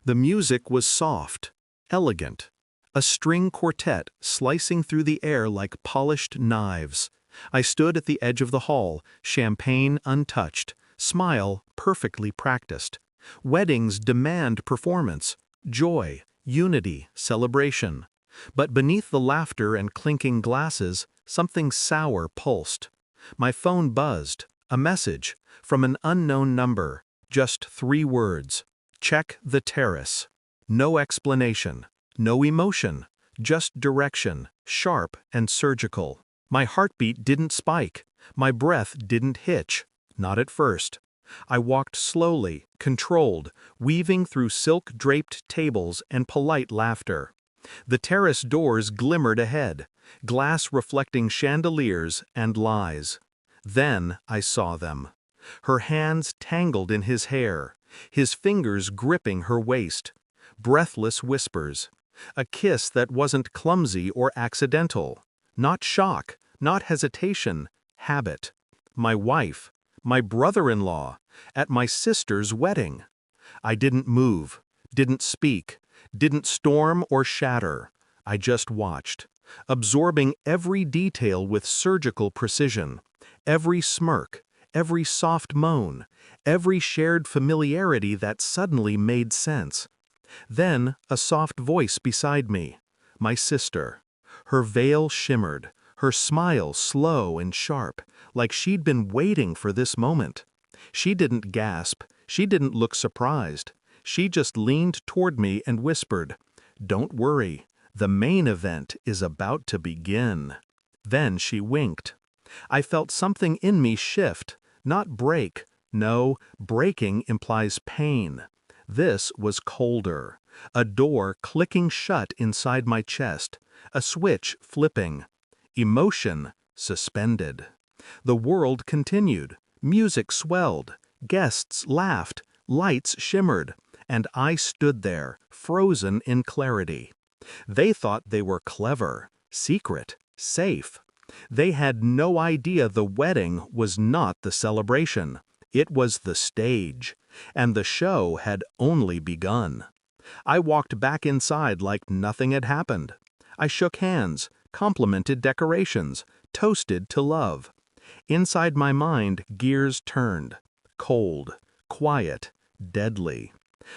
The music was soft, elegant, a string quartet slicing through the air like polished knives. I stood at the edge of the hall, champagne untouched, smile perfectly practiced. Weddings demand performance, joy, unity, celebration. But beneath the laughter and clinking glasses, something sour pulsed. My phone buzzed, a message, from an unknown number, just 3 words. Check the terrace. No explanation, no emotion, just direction, sharp and surgical. My heartbeat didn't spike, my breath didn't hitch, not at first. I walked slowly, controlled, weaving through silk-draped tables and polite laughter. The terrace doors glimmered ahead, glass reflecting chandeliers and lies. Then I saw them. Her hands tangled in his hair, his fingers gripping her waist. Breathless whispers. A kiss that wasn't clumsy or accidental. Not shock, not hesitation, habit. My wife, my brother-in-law, at my sister's wedding. I didn't move, didn't speak, didn't storm or shatter. I just watched, absorbing every detail with surgical precision. Every smirk, every soft moan, every shared familiarity that suddenly made sense. Then a soft voice beside me, my sister. Her veil shimmered, her smile slow and sharp, like she'd been waiting for this moment. She didn't gasp, she didn't look surprised. She just leaned toward me and whispered, "Don't worry, the main event is about to begin." Then she winked. I felt something in me shift, not break. No, breaking implies pain. This was colder. A door clicking shut inside my chest, a switch flipping. Emotion suspended. The world continued. Music swelled. Guests laughed. Lights shimmered. And I stood there, frozen in clarity. They thought they were clever, secret, safe. They had no idea the wedding was not the celebration. It was the stage. And the show had only begun. I walked back inside like nothing had happened. I shook hands, complimented decorations, toasted to love. Inside my mind, gears turned. Cold, quiet, deadly.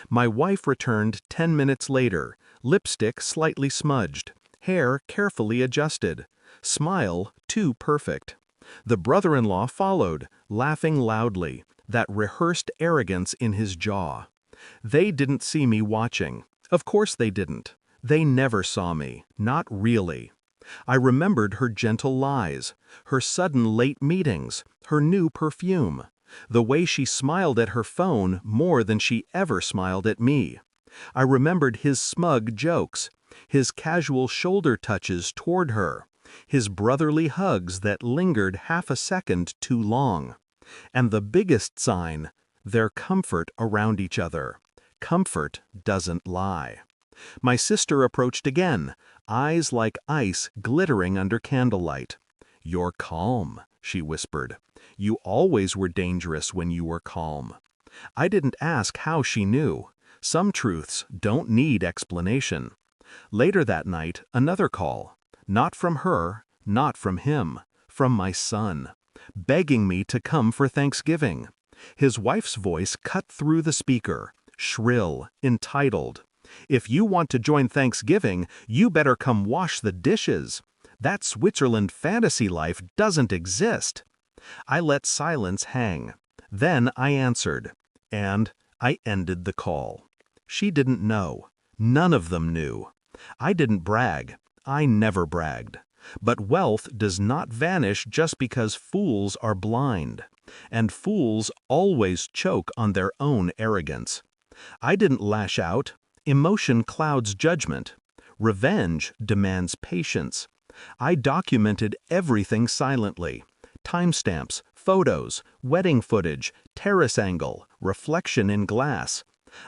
My wife returned 10 minutes later, lipstick slightly smudged, hair carefully adjusted, smile too perfect. The brother-in-law followed, laughing loudly, that rehearsed arrogance in his jaw. They didn't see me watching. Of course they didn't. They never saw me, not really. I remembered her gentle lies, her sudden late meetings, her new perfume, the way she smiled at her phone more than she ever smiled at me. I remembered his smug jokes, his casual shoulder touches toward her, his brotherly hugs that lingered half a second too long. And the biggest sign, their comfort around each other. Comfort doesn't lie. My sister approached again, eyes like ice glittering under candlelight. "You're calm," she whispered. "You always were dangerous when you were calm." I didn't ask how she knew. Some truths don't need explanation. Later that night, another call. Not from her, not from him, from my son, begging me to come for Thanksgiving. His wife's voice cut through the speaker, shrill, entitled. "If you want to join Thanksgiving, you better come wash the dishes. That Switzerland fantasy life doesn't exist." I let silence hang. Then I answered, and I ended the call. She didn't know. None of them knew. I didn't brag. I never bragged. But wealth does not vanish just because fools are blind. And fools always choke on their own arrogance. I didn't lash out. Emotion clouds judgment. Revenge demands patience. I documented everything silently. Timestamps, photos, wedding footage, terrace angle, reflection in glass.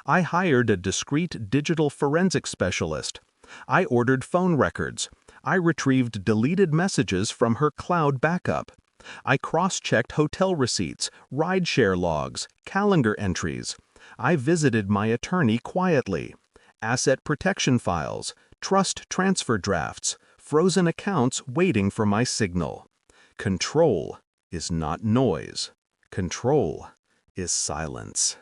I hired a discreet digital forensic specialist. I ordered phone records. I retrieved deleted messages from her cloud backup. I cross-checked hotel receipts, rideshare logs, calendar entries. I visited my attorney quietly. Asset protection files, trust transfer drafts, frozen accounts waiting for my signal. Control is not noise. Control is silence.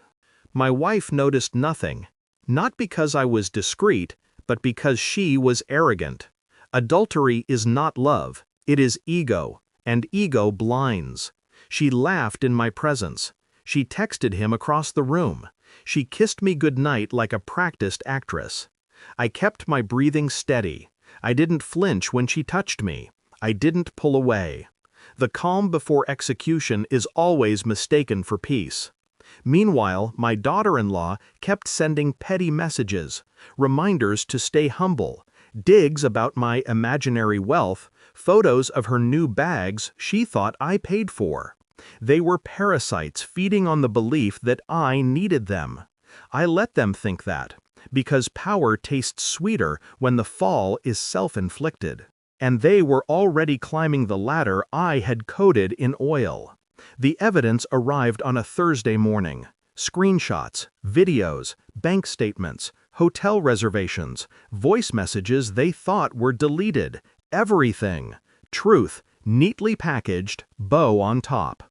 My wife noticed nothing, not because I was discreet, but because she was arrogant. Adultery is not love, it is ego, and ego blinds. She laughed in my presence. She texted him across the room. She kissed me goodnight like a practiced actress. I kept my breathing steady. I didn't flinch when she touched me. I didn't pull away. The calm before execution is always mistaken for peace. Meanwhile, my daughter-in-law kept sending petty messages, reminders to stay humble, digs about my imaginary wealth, photos of her new bags she thought I paid for. They were parasites feeding on the belief that I needed them. I let them think that, because power tastes sweeter when the fall is self-inflicted. And they were already climbing the ladder I had coated in oil. The evidence arrived on a Thursday morning. Screenshots, videos, bank statements, hotel reservations, voice messages they thought were deleted. Everything. Truth, neatly packaged, bow on top.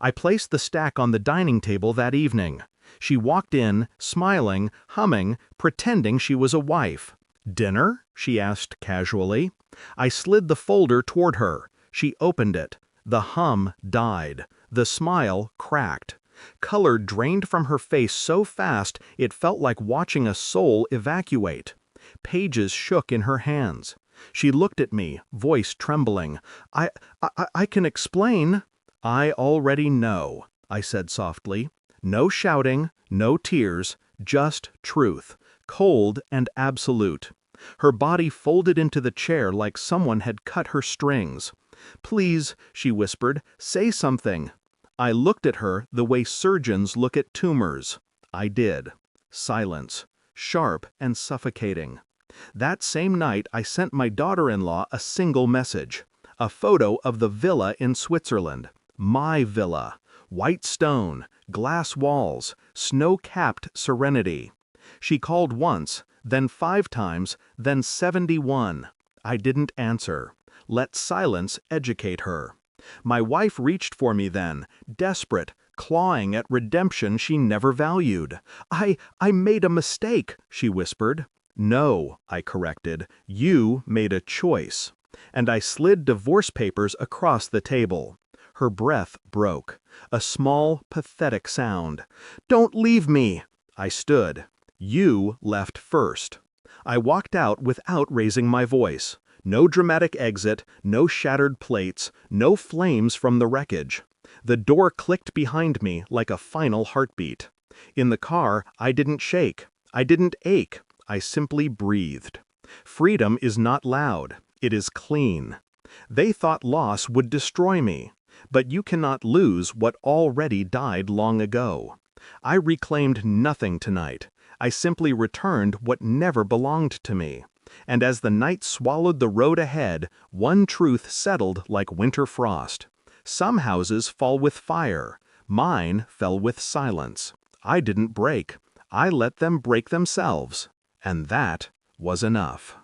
I placed the stack on the dining table that evening. She walked in, smiling, humming, pretending she was a wife. "Dinner?" she asked casually. I slid the folder toward her. She opened it. The hum died. The smile cracked. Color drained from her face so fast it felt like watching a soul evacuate. Pages shook in her hands. She looked at me, voice trembling. I can explain." "I already know," I said softly. No shouting, no tears, just truth, cold and absolute. Her body folded into the chair like someone had cut her strings. "Please," she whispered, "say something." I looked at her the way surgeons look at tumors. I did. Silence, sharp and suffocating. That same night I sent my daughter-in-law a single message. A photo of the villa in Switzerland. My villa. White stone, glass walls, snow-capped serenity. She called once, then 5 times, then 71. I didn't answer. Let silence educate her. My wife reached for me then, desperate, clawing at redemption she never valued. I made a mistake," she whispered. "No," I corrected, "you made a choice." And I slid divorce papers across the table. Her breath broke. A small, pathetic sound. "Don't leave me!" I stood. "You left first." I walked out without raising my voice. No dramatic exit, no shattered plates, no flames from the wreckage. The door clicked behind me like a final heartbeat. In the car, I didn't shake. I didn't ache. I simply breathed. Freedom is not loud. It is clean. They thought loss would destroy me. But you cannot lose what already died long ago. I reclaimed nothing tonight. I simply returned what never belonged to me. And as the night swallowed the road ahead, one truth settled like winter frost. Some houses fall with fire. Mine fell with silence. I didn't break. I let them break themselves. And that was enough.